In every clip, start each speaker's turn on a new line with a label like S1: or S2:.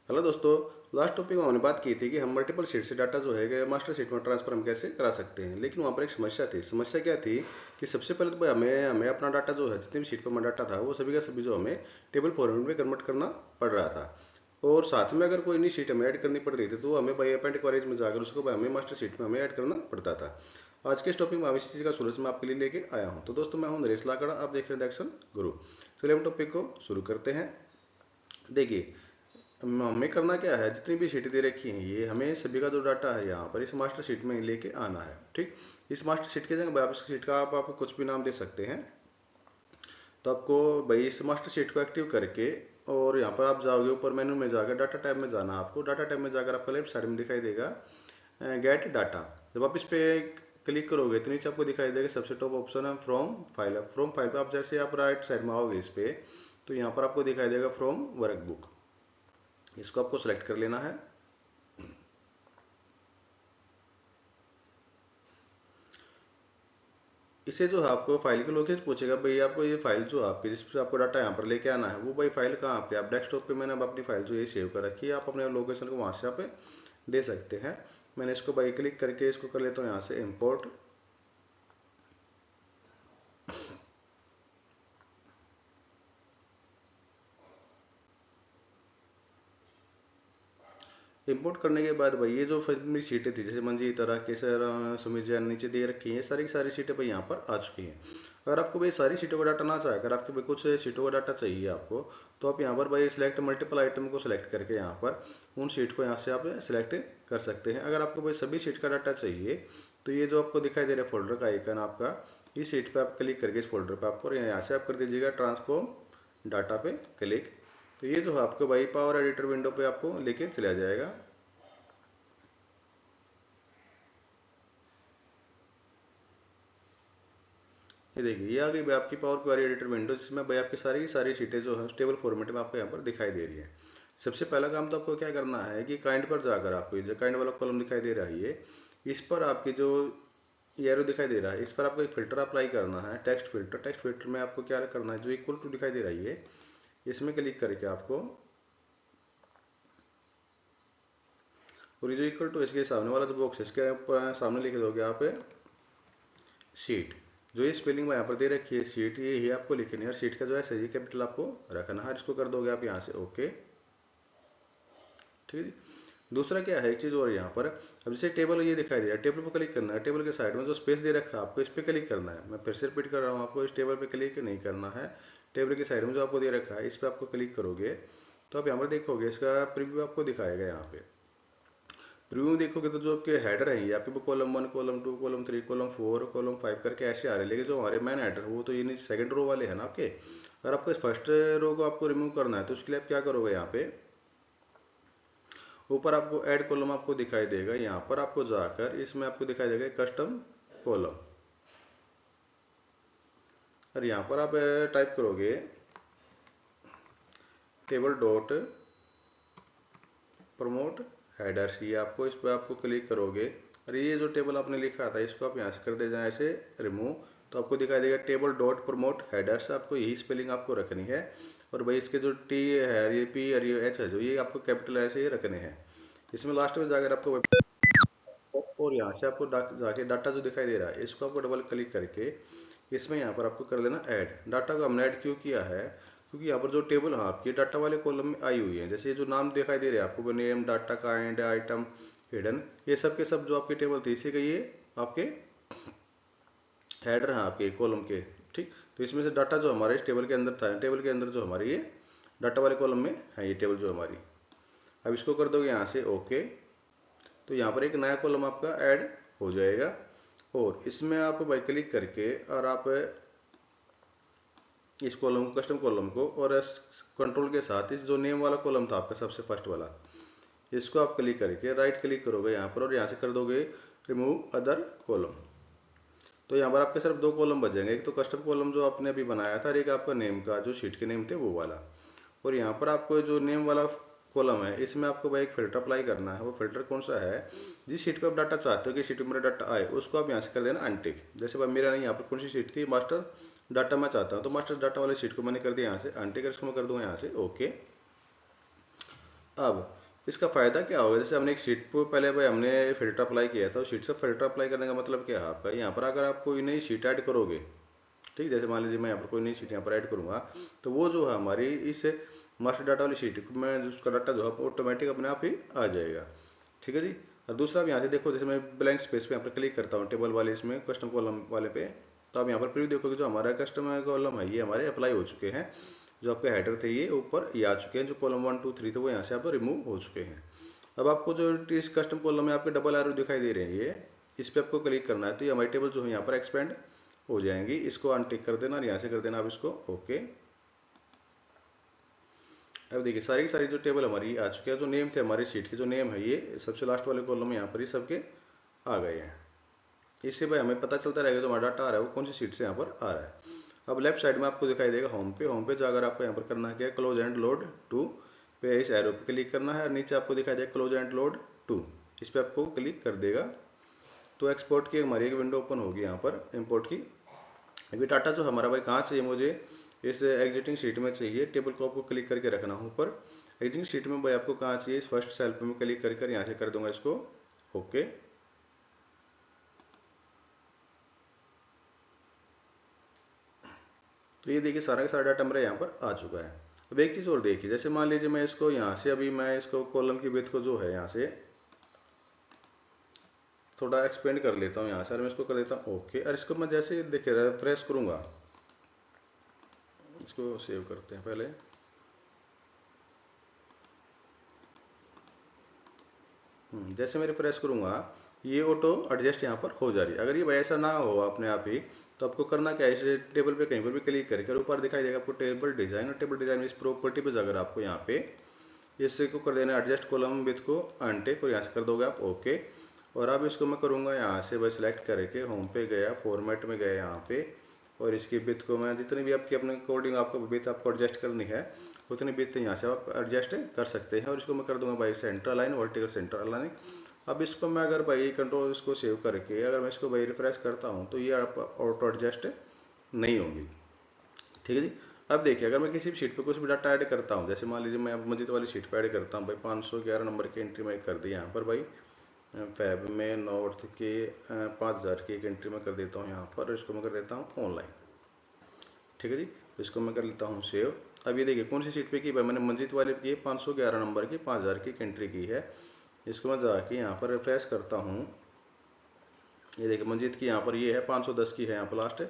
S1: Hello दोस्तों। Last topic में हमने बात की थी कि हम मल्टीपल शीट से डाटा जो है मास्टर शीट में ट्रांसफर हम कैसे करा सकते हैं, लेकिन वहाँ पर एक समस्या थी। समस्या क्या थी कि सबसे पहले तो भाई हमें हमें अपना डाटा जो है जितनी भी शीट पर हमारा डाटा था वो सभी का सभी जो हमें टेबल फॉर्मेट में कन्वर्ट करना पड़ रहा था। और साथ में अगर कोई नई शीट हमें ऐड करनी पड़ रही थी तो हमें भाई अपेंडिक वाइज में जाकर उसको भाई हमें मास्टर शीट में हमें ऐड करना पड़ता था। आज के इस टॉपिक में इसी चीज़ का सोल्यूशन मैं आपके लिए लेके आया हूँ। तो दोस्तों, मैं हूँ नरेश लाकड़ा, आप देख रहे हैं एक्शन गुरु। चलिए हम टॉपिक को शुरू करते हैं। देखिए, हमें करना क्या है, जितनी भी शीट दे रखी हैं ये हमें सभी का जो डाटा है यहाँ पर इस मास्टर शीट में लेके आना है। ठीक, इस मास्टर शीट के जगह आप इस शीट का आप कुछ भी नाम दे सकते हैं। तो आपको भाई इस मास्टर शीट को एक्टिव करके और यहाँ पर आप जाओगे, ऊपर मेनू में जाकर डाटा टैब में जाना। आपको डाटा टैब में जाकर आपको लेफ्ट साइड में दिखाई देगा गेट डाटा। जब आप इस पे क्लिक करोगे तो नीचे आपको दिखाई देगा सबसे टॉप ऑप्शन है फ्रॉम फाइल। फ्रॉम फाइल पे आप जैसे आप राइट साइड में आओगे इस पे, तो यहाँ पर आपको दिखाई देगा फ्रॉम वर्कबुक। इसको आपको सेलेक्ट कर लेना है। इसे जो है आपको फाइल के लोकेशन पूछेगा, भाई आपको ये फाइल जो आपकी जिस पे आपको डाटा यहाँ पर लेके आना है वो भाई फाइल कहाँ आपके, आप डेस्कटॉप पे मैंने अब अपनी फाइल जो ये सेव कर रखी है, आप अपने लोकेशन को वहाँ से आप दे सकते हैं। मैंने इसको भाई क्लिक करके इसको कर लेता हूँ यहाँ से इम्पोर्ट। इंपोर्ट करने के बाद भाई ये जो फिल्मी सीटें थी जैसे मंजीत, राकेश, सुमित जैन नीचे दे रखी हैं, सारी की सारी सीटें भाई यहाँ पर आ चुकी हैं। अगर आपको भाई सारी सीटों का डाटा ना चाहे, अगर आपके भाई कुछ सीटों का डाटा चाहिए आपको, तो आप यहाँ पर भाई सिलेक्ट मल्टीपल आइटम को सिलेक्ट करके यहाँ पर उन सीट को यहाँ से आप सिलेक्ट कर सकते हैं। अगर आपको भाई सभी सीट का डाटा चाहिए तो ये जो आपको दिखाई दे रहा है फोल्डर का आइकन आपका, इस सीट पर आप क्लिक करके इस फोल्डर पर आपको यहाँ से आप कर दीजिएगा ट्रांसफॉर्म डाटा पे क्लिक। तो ये जो है आपको भाई पावर एडिटर विंडो पे आपको लेके चला जाएगा। ये देखिए, ये आ गई भाई आपकी पावर क्वेरी एडिटर विंडो, जिसमें भाई आपकी सारी की सारी सीटें जो है टेबल फॉर्मेट में आपको यहाँ पर दिखाई दे रही है। सबसे पहला काम तो आपको क्या करना है कि काइंड पर जाकर आपको जो काइंड वाला कॉलम दिखाई दे रहा है ये, इस पर आपकी जो एरो दिखाई दे रहा है इस पर आपको एक फिल्टर अप्लाई करना है, टेक्स्ट फिल्टर। टेक्स्ट फिल्टर में आपको क्या करना है, जो इक्वल टू दिखाई दे रही है इसमें क्लिक करके आपको, और ये जो इक्वल टू इसके सामने वाला जो बॉक्स है इसके ऊपर सामने लिख दोगे आप शीट। जो ये स्पेलिंग में यहाँ पर दे रखी है शीट, ये ही आपको लिखनी है। और शीट का जो है सही कैपिटल आपको रखना है। इसको कर दोगे आप यहाँ से ओके। ठीक है जी। दूसरा क्या है, एक चीज़ और यहाँ पर, अब जैसे टेबल ये दिखाई दे रहा है, टेबल पर क्लिक करना है। टेबल के साइड में जो स्पेस दे रखा है आपको इस पर क्लिक करना है। मैं फिर से रिपीट कर रहा हूँ, आपको इस टेबल पर क्लिक नहीं करना है। टेबल के साइड में जो आपको दे रखा है इस पर आपको क्लिक करोगे तो आप यहाँ पर देखोगे इसका प्रीव्यू आपको दिखाएगा। यहाँ पे प्रीव्यू में देखोगे तो जो आपके हेडर है ये आपके column 1, column 2, column 3, column 4, column 5 करके ऐसे आ रहे हैं। लेकिन जो हमारे मैन हेडर वो तो ये नहीं, सेकंड रो वाले हैं ना आपके। अगर आपको इस फर्स्ट रो को आपको रिमूव करना है तो उसके लिए आप क्या करोगे, यहाँ पे ऊपर आपको ऐड कॉलम आपको दिखाई देगा। यहाँ पर आपको जाकर इसमें आपको दिखाई देगा कस्टम कॉलम, और यहाँ पर आप टाइप करोगे टेबल डॉट प्रमोट हेडर्स। ये आपको इस पर आपको क्लिक करोगे और ये जो टेबल आपने लिखा था इसको आप यहाँ से कर दे जाए ऐसे रिमूव, तो आपको दिखाई देगा टेबल डॉट प्रमोट हेडर्स। आपको यही स्पेलिंग आपको रखनी है। और भाई इसके जो टी है, ये पी और ये एच है जो, ये आपको कैपिटल ऐसे ही रखने हैं। इसमें लास्ट में जाकर आपको और यहाँ से आपको जाके डाटा जो दिखाई दे रहा है इसको आपको डबल क्लिक करके इसमें यहाँ पर आपको कर देना ऐड। डाटा को हमने ऐड क्यों किया है, क्योंकि यहाँ पर जो टेबल है आपकी डाटा वाले कॉलम में आई हुई है। जैसे ये जो नाम दिखाई दे रहे हैं आपको, name, data, kind, item, hidden, ये सब के सब जो आपकी टेबल थी इसी का ये आपके हेडर हैं आपके कॉलम के। ठीक, तो इसमें से डाटा जो हमारे इस टेबल के अंदर था, टेबल के अंदर जो हमारी ये डाटा वाले कॉलम में है ये टेबल जो हमारी। अब इसको कर दोगे यहाँ से ओके, तो यहाँ पर एक नया कॉलम आपका ऐड हो जाएगा। और इसमें आप भाई क्लिक करके और आप इस कॉलम को, कस्टम कॉलम को, और कंट्रोल के साथ इस जो नेम वाला कॉलम था आपका सबसे फर्स्ट वाला, इसको आप क्लिक करके राइट क्लिक करोगे यहाँ पर और यहाँ से कर दोगे रिमूव अदर कॉलम। तो यहाँ पर आपके सिर्फ दो कॉलम बचेंगे, एक तो कस्टम कॉलम जो आपने अभी बनाया था और एक आपका नेम का जो शीट के नेम थे वो वाला। और यहाँ पर आपको जो नेम वाला कॉलम है इसमें आपको भाई एक फिल्टर अप्लाई करना है। वो फिल्टर कौन सा है, जिस शीट पर आप डाटा चाहते हो कि शीट में मेरा डाटा आए उसको आप यहाँ से कर देना अनटिक। जैसे भाई मेरा यहाँ पर कौन सी शीट थी, मास्टर डाटा मैं चाहता हूँ, तो मास्टर डाटा वाली शीट को मैंने कर दिया यहाँ से अनटिक। इसको मैं कर दूंगा यहाँ से ओके। अब इसका फ़ायदा क्या होगा, जैसे हमने एक शीट को पहले भाई हमने फ़िल्टर अप्लाई किया था, शीट से फ़िल्टर अप्लाई करने का मतलब क्या है आपका, यहाँ पर अगर आप कोई नई शीट ऐड करोगे, ठीक, जैसे मान लीजिए मैं यहाँ पर कोई नई शीट यहाँ पर ऐड करूँगा, तो वो जो है हमारी इस मास्टर डाटा वाली शीट में उसका डाटा जो है ऑटोमेटिक अपने आप ही आ जाएगा। ठीक है जी। और दूसरा अब यहाँ से देखो, जैसे मैं ब्लैंक स्पेस पे यहाँ पर क्लिक करता हूँ टेबल वाले इसमें कस्टम कॉलम वाले पे, तो आप यहाँ पर प्रीव्यू देखोगे जो हमारा कस्टमर कॉलम है ये हमारे अप्लाई हो चुके हैं। जो आपके हेडर थे ये ऊपर ये आ चुके हैं, जो कॉलम 1 2 3 थे वो यहाँ से आप रिमूव हो चुके हैं। अब आपको जो इस कस्टम कॉलम में आपके डबल एरो दिखाई दे रहे हैं, ये इस पर आपको क्लिक करना है तो ये हमारी टेबल जो है यहाँ पर एक्सपेंड हो जाएंगी। इसको अनटिक कर देना और यहाँ से कर देना आप इसको ओके। अब देखिए सारी की सारी जो टेबल हमारी आ चुकी है, जो नेम थे हमारी शीट के जो नेम है ये सबसे लास्ट वाले कॉलम में यहाँ पर ये सबके आ गए हैं। इससे भाई हमें पता चलता रहेगा जो हमारा डाटा आ रहा है वो कौन सी शीट से यहाँ पर आ रहा है। अब लेफ्ट साइड में आपको दिखाई देगा होम पे जाकर आपको यहाँ पर करना है क्या, क्लोज एंड लोड टू पे इस एरो पे क्लिक करना है और नीचे आपको दिखाई देगा क्लोज एंड लोड टू, इस पर आपको क्लिक कर देगा तो एक्सपोर्ट की हमारी एक विंडो ओपन होगी यहाँ पर इंपोर्ट की। अभी डाटा जो हमारा भाई कहाँ चाहिए, मुझे इस एग्जिटिंग शीट में चाहिए। टेबल को आपको क्लिक करके रखना है ऊपर। एग्जिटिंग शीट में भाई आपको कहाँ चाहिए, इस फर्स्ट सेल पे मैं क्लिक करके यहाँ से कर दूंगा इसको ओके। तो ये देखिए सारा का सारा डाटा मेरा यहाँ पर आ चुका है। अब एक चीज़ और देखिए, जैसे मान लीजिए मैं इसको यहाँ से अभी मैं इसको कॉलम की विड्थ को जो है यहाँ से थोड़ा एक्सपेंड कर लेता हूँ यहाँ से और मैं इसको कर देता हूँ ओके। और इसको मैं जैसे देखिए रिफ्रेश करूँगा, इसको सेव करते हैं पहले। जैसे मैं रिफ्रेश करूँगा ये ऑटो एडजस्ट यहाँ पर हो जा रही है। अगर ये भाई ऐसा ना हो अपने आप ही तो आपको करना क्या है, इस टेबल पे कहीं पर भी क्लिक करके ऊपर दिखाई देगा आपको टेबल डिजाइन, और टेबल डिजाइन में इस प्रॉपर्टी पे जाकर आपको यहाँ पे इससे को कर देना एडजस्ट कॉलम विथ को अनटिक और यहाँ से कर दोगे आप ओके। और अब इसको मैं करूँगा यहाँ से बस सिलेक्ट करके होम पे गया, फॉर्मेट में गया यहाँ पे, और इसकी विथ को मैं जितनी भी आपकी अपने अकॉर्डिंग आपको विथ आपको एडजस्ट करनी है उतनी विथ यहाँ से आप एडजस्ट कर सकते हैं। और इसको मैं कर दूंगा भाई centre align, vertical centre align. अब इसको मैं अगर भाई कंट्रोल इसको सेव करके अगर मैं इसको भाई रिफ्रेश करता हूँ तो ये आप ऑटो एडजस्ट नहीं होंगी। ठीक है जी। अब देखिए अगर मैं किसी भी शीट पे कुछ भी डाटा ऐड करता हूँ, जैसे मान लीजिए मैं अब मजीद वाली शीट पे ऐड करता हूँ भाई 511 नंबर की एंट्री मैं कर दी यहाँ पर भाई फैब में नॉर्थ के 5000 की एक एंट्री में कर देता हूँ यहाँ पर, इसको मैं कर देता हूँ ऑनलाइन। ठीक है जी। तो इसको मैं कर लेता हूँ सेव। अब ये देखिए कौन सी सीट पे की भाई मैंने मंजीत वाले की 511 नंबर की 5000 की एंट्री की है। इसको मैं जाके यहाँ पर रिफ्रेश करता हूँ, ये देखिए मंजीत की यहाँ पर ये है 510 की है यहाँ पर लास्ट।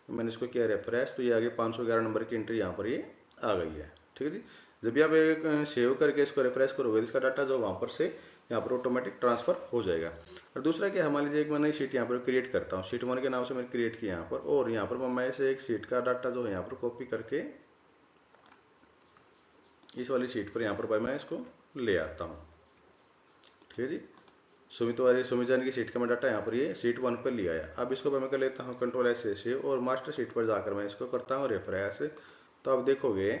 S1: मैंने इसको किया रिफ्रेश तो ये आगे 511 नंबर की एंट्री यहाँ पर ये आ गई है। ठीक है जी। जब भी आप एक सेव करके इसको रिफ्रेश करोगे इसका डाटा जो वहाँ पर से यहाँ पर ऑटोमेटिक ट्रांसफर हो जाएगा। और दूसरा क्या, मान लीजिए एक मैं नई शीट यहाँ पर क्रिएट करता हूँ, शीट 1 के नाम से मैंने क्रिएट किया यहाँ पर, और यहाँ पर मैं इसे एक शीट का डाटा जो है यहाँ पर कॉपी करके इस वाली शीट पर यहाँ पर भाई मैं इसको ले आता हूँ। ठीक है जी। सुमित वाली सुमित की शीट का मैं डाटा यहाँ पर ये शीट 1 पर ले आया। अब इसको मैं कर लेता हूँ कंट्रोल एस से सेव और मास्टर शीट पर जाकर मैं इसको करता हूँ रिफ्रेश। तो आप देखोगे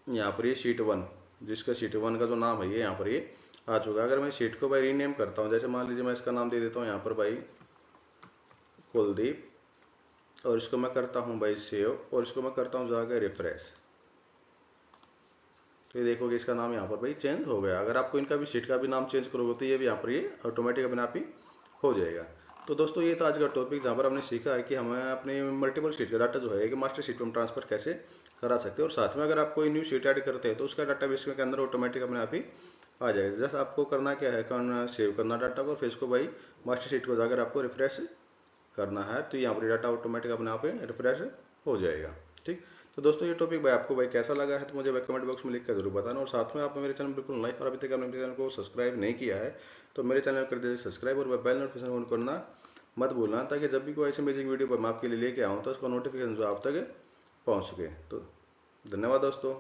S1: यहाँ पर ये शीट 1, जिसका शीट 1 का जो नाम है ये यहाँ पर ये आ चुका है। अगर मैं शीट को भाई रीनेम करता हूँ, जैसे मान लीजिए मैं इसका नाम दे देता हूँ यहाँ पर भाई कुलदीप, और इसको मैं करता हूँ भाई सेव और इसको मैं करता हूँ जाकर रिफ्रेश। तो ये देखोगे इसका नाम यहाँ पर भाई चेंज हो गया। अगर आपको इनका भी शीट का भी नाम चेंज करोगे तो ये भी यहाँ पर ये ऑटोमेटिक अपने आप ही हो जाएगा। तो दोस्तों ये था आज का टॉपिक जहाँ पर हमने सीखा है कि हमें अपने मल्टीपल शीट का डाटा जो है कि मास्टर शीट में ट्रांसफर कैसे करा सकते हैं, और साथ में अगर आप कोई न्यू शीट ऐड करते हैं तो उसका डाटा बेस के अंदर ऑटोमेटिक अपने आप ही आ जाएगा। जैसे आपको करना क्या है, सेव करना डाटा को, फिर इसको भाई मास्टर शीट को जाकर आपको रिफ्रेश करना है तो यहाँ पर डाटा ऑटोमेटिक अपने आप रिफ्रेश हो जाएगा। ठीक। तो दोस्तों ये टॉपिक भाई आपको भाई कैसा लगा है तो मुझे भाई कमेंट बॉक्स में लिख कर जरूर बताना, और साथ में आप मेरे चैनल बिल्कुल लाइक और अभी तक आपने मेरे चैनल को सब्सक्राइब नहीं किया है तो मेरे चैनल कर दीजिए सब्सक्राइब और बेल नोटिफिकेशन ऑन करना मत भूलना, ताकि जब भी कोई ऐसी अमेजिंग वीडियो मैं आपके लिए लेके आऊँ तो उसका नोटिफिकेशन जो आप तक पहुँच सके। तो धन्यवाद दोस्तों।